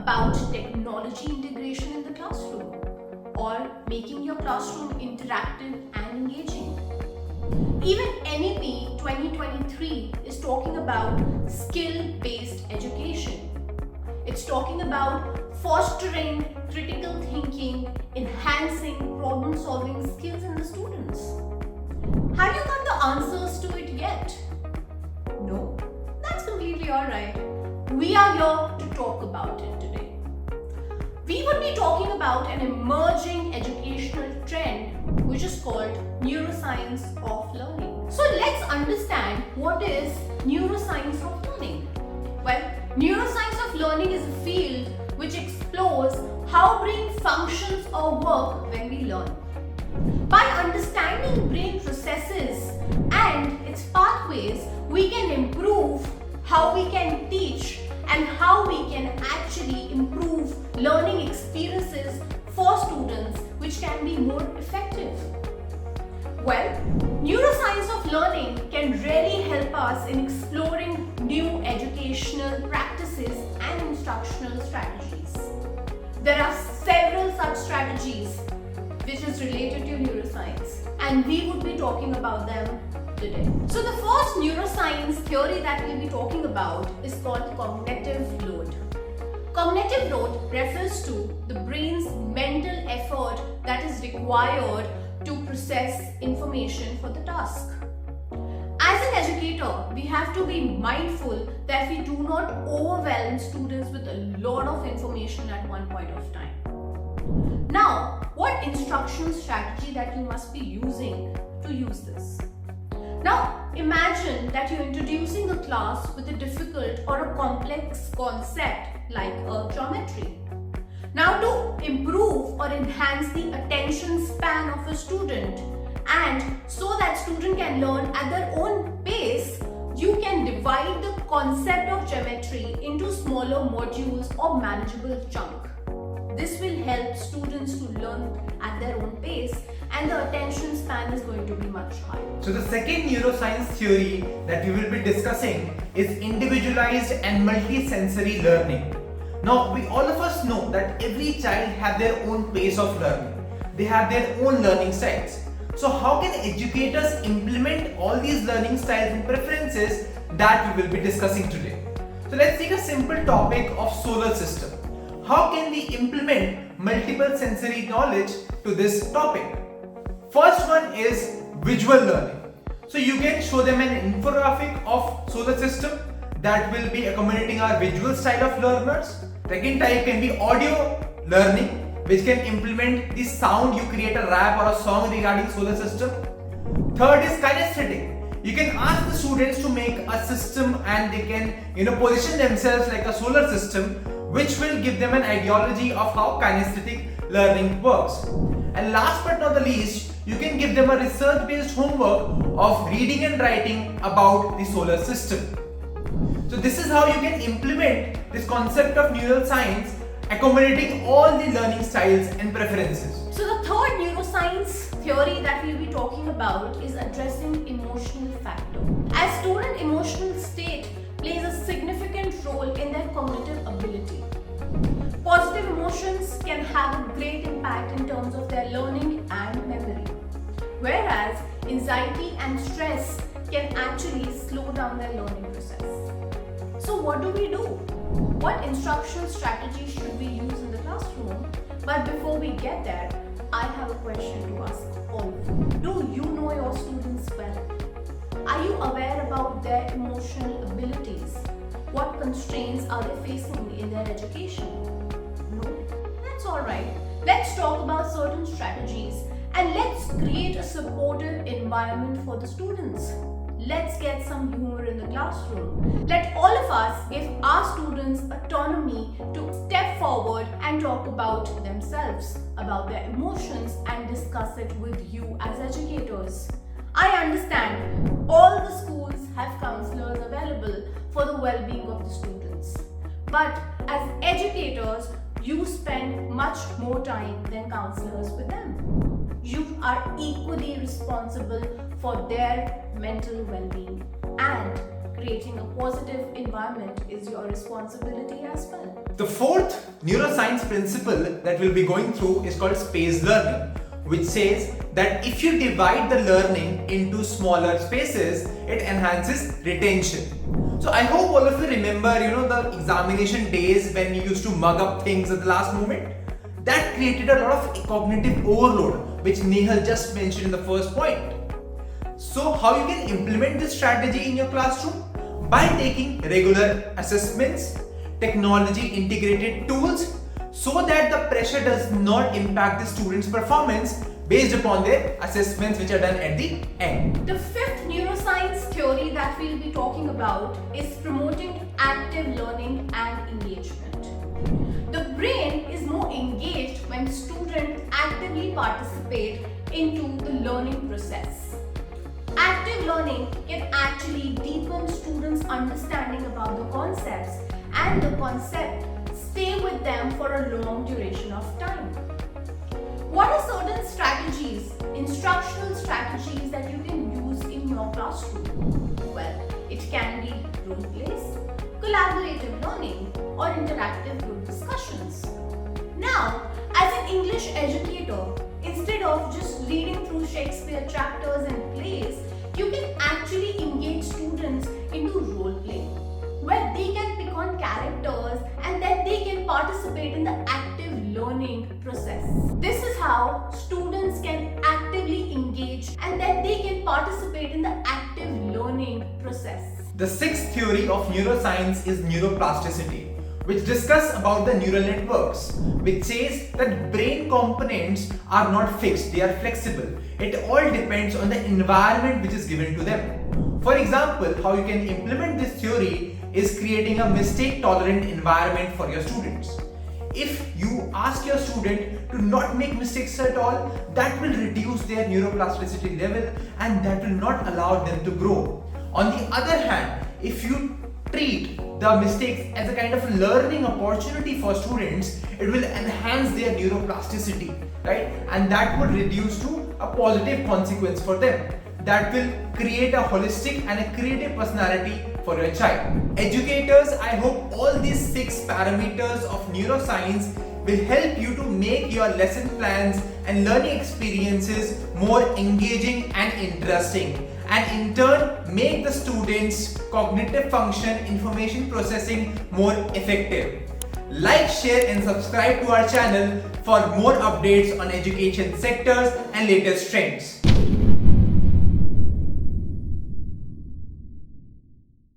about technology integration in the classroom or making your classroom interactive and engaging. Even NEP 2023 is talking about skill-based education. It's talking about fostering critical thinking, enhancing problem-solving skills in the students. Have you got the answers to it yet? No? That's completely alright. We are here to talk about it today. We would be talking about an emerging educational trend which is called neuroscience of learning. So let's understand what is neuroscience of learning. Well, neuroscience of learning is a field which explores how brain functions or work when we learn. By understanding brain processes and its pathways, we can improve how we can teach and how we can actually improve learning experiences for students which can be more effective. Well, neuroscience of learning can really help us in exploring new educational practices and instructional strategies. There are several such strategies which is related to neuroscience, and we would be talking about them today. So the first neuroscience theory that we'll be talking about is called cognitive load. Cognitive load refers to the brain's mental effort that is required to process information for the task. As an educator, we have to be mindful that we do not overwhelm students with a lot of information at one point of time. Now, what instruction strategy that you must be using to use this? Now, imagine that you're introducing a class with a difficult or a complex concept like geometry. Now, to improve or enhance the attention span of a student and so that student can learn at their own pace, you can divide the concept of geometry into smaller modules or manageable chunks. This will help students to learn at their own pace and the attention span is going to be much higher. So the second neuroscience theory that we will be discussing is individualized and multisensory learning. Now, all of us know that every child has their own pace of learning. They have their own learning styles. So how can educators implement all these learning styles and preferences that we will be discussing today? So let's take a simple topic of solar system. How can we implement multiple sensory knowledge to this topic? First one is visual learning. So you can show them an infographic of solar system that will be accommodating our visual style of learners. Second type can be audio learning, which can implement the sound. You create a rap or a song regarding solar system. Third is kinesthetic. You can ask the students to make a system and they can position themselves like a solar system, which will give them an ideology of how kinesthetic learning works. And last but not the least, you can give them a research-based homework of reading and writing about the solar system. So this is how you can implement this concept of neural science, accommodating all the learning styles and preferences. So the third neuroscience theory that we'll be talking about is addressing emotional factor. As student emotional state plays a significant role in their cognitive ability. Positive emotions can have a great impact in terms of their learning and memory, whereas anxiety and stress can actually slow down their learning process. So what do we do? What instructional strategies should we use in the classroom? But before we get there, I have a question to ask all of you. Do you know your students well? Are you aware about their emotional abilities? What constraints are they facing in their education? No? That's alright. Let's talk about certain strategies and let's create a supportive environment for the students. Let's get some humor in the classroom. Let all of us give our students autonomy to step forward and talk about themselves, about their emotions and discuss it with you as educators. I understand all the schools have counselors available for the well-being of the students. But as educators, you spend much more time than counselors with them. You are equally responsible for their mental well-being and creating a positive environment is your responsibility as well. The fourth neuroscience principle that we'll be going through is called space learning, which says that if you divide the learning into smaller spaces, it enhances retention. So I hope all of you remember, the examination days when you used to mug up things at the last moment. That created a lot of cognitive overload, which Nehal just mentioned in the first point. So how you can implement this strategy in your classroom? By taking regular assessments, technology integrated tools, so that the pressure does not impact the students' performance based upon their assessments which are done at the end. The fifth neuroscience theory that we'll be talking about is promoting active learning and engagement. The brain is more engaged when students actively participate into the learning process. Active learning can actually deepen students' understanding about the concepts, and the concept stay with them for a long duration of time. What are certain strategies, instructional strategies that you can use in your classroom? Well, it can be role plays, collaborative learning, or interactive group discussions. Now, as an English educator, instead of just reading through Shakespeare chapters and plays, you can actually engage students into role play, where they can pick on characters and then they can participate in the active learning process. This is how students can actively engage and then they can participate in the active learning process. The sixth theory of neuroscience is neuroplasticity, which discuss about the neural networks, which says that brain components are not fixed, they are flexible. It all depends on the environment which is given to them. For example, how you can implement this theory is creating a mistake-tolerant environment for your students. If you ask your student to not make mistakes at all, that will reduce their neuroplasticity level and that will not allow them to grow. On the other hand, if you treat the mistakes as a kind of learning opportunity for students, it will enhance their neuroplasticity, right? And that would reduce to a positive consequence for them. That will create a holistic and a creative personality for your child. Educators, I hope all these 6 parameters of neuroscience will help you to make your lesson plans and learning experiences more engaging and interesting, and in turn make the students' cognitive function, information processing more effective. Like, share and subscribe to our channel for more updates on education sectors and latest trends.